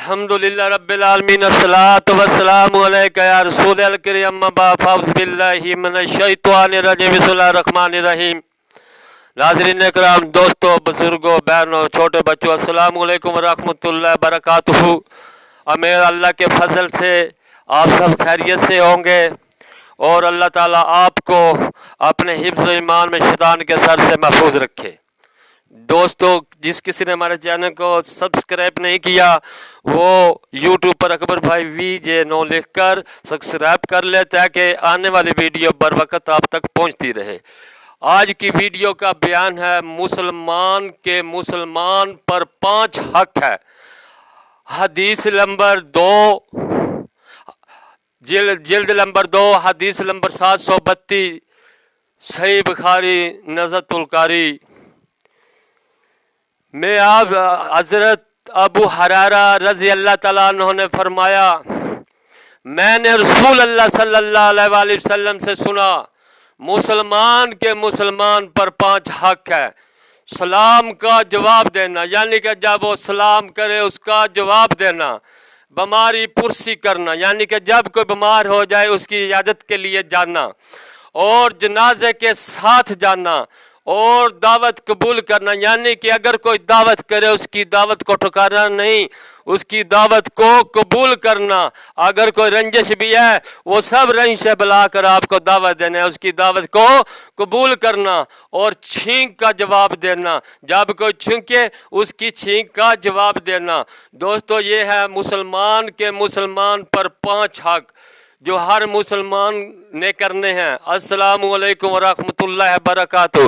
الحمدللہ رب العالمین الصلاۃ والسلام علیکہ یا رسول الکریم اما بعد فاعوذ باللہ من الشیطان الرجیم بسم اللہ الرحمن الرحیم۔ ناظرین اکرام، دوستوں، بزرگوں، بہنوں، چھوٹے بچوں، السلام علیکم ورحمۃ اللہ وبرکاتہ۔ امید اللہ کے فضل سے آپ سب خیریت سے ہوں گے اور اللہ تعالیٰ آپ کو اپنے حفظ و ایمان میں شیطان کے سر سے محفوظ رکھے۔ دوستو، جس کسی نے ہمارے چینل کو سبسکرائب نہیں کیا وہ یوٹیوب پر اکبر بھائی VJ9 لکھ کر سبسکرائب کر لے تاکہ آنے والی ویڈیو بر وقت آپ تک پہنچتی رہے۔ آج کی ویڈیو کا بیان ہے مسلمان پر 5 حق ہے۔ حدیث نمبر 2 جلد نمبر 2 حدیث نمبر 732 صحیح بخاری نزہۃ القاری میں آپ حضرت ابو ہریرہ رضی اللہ تعالیٰ عنہ نے فرمایا، میں نے رسول اللہ صلی اللہ علیہ وآلہ وسلم سے سنا، مسلمان پر 5 حق ہے۔ سلام کا جواب دینا، یعنی کہ جب وہ سلام کرے اس کا جواب دینا۔ بیماری پرسی کرنا، یعنی کہ جب کوئی بیمار ہو جائے اس کی عیادت کے لیے جانا، اور جنازے کے ساتھ جانا، اور دعوت قبول کرنا، یعنی کہ اگر کوئی دعوت کرے اس کی دعوت کو ٹھکرانا نہیں، اس کی دعوت کو قبول کرنا۔ اگر کوئی رنجش بھی ہے وہ سب رنجش سے بلا کر آپ کو دعوت دینا ہے، اس کی دعوت کو قبول کرنا، اور چھینک کا جواب دینا، جب کوئی چھینکے اس کی چھینک کا جواب دینا۔ دوستو، یہ ہے مسلمان پر 5 حق جو ہر مسلمان نے کرنے ہیں۔ السلام علیکم ورحمۃ اللہ وبرکاتہ۔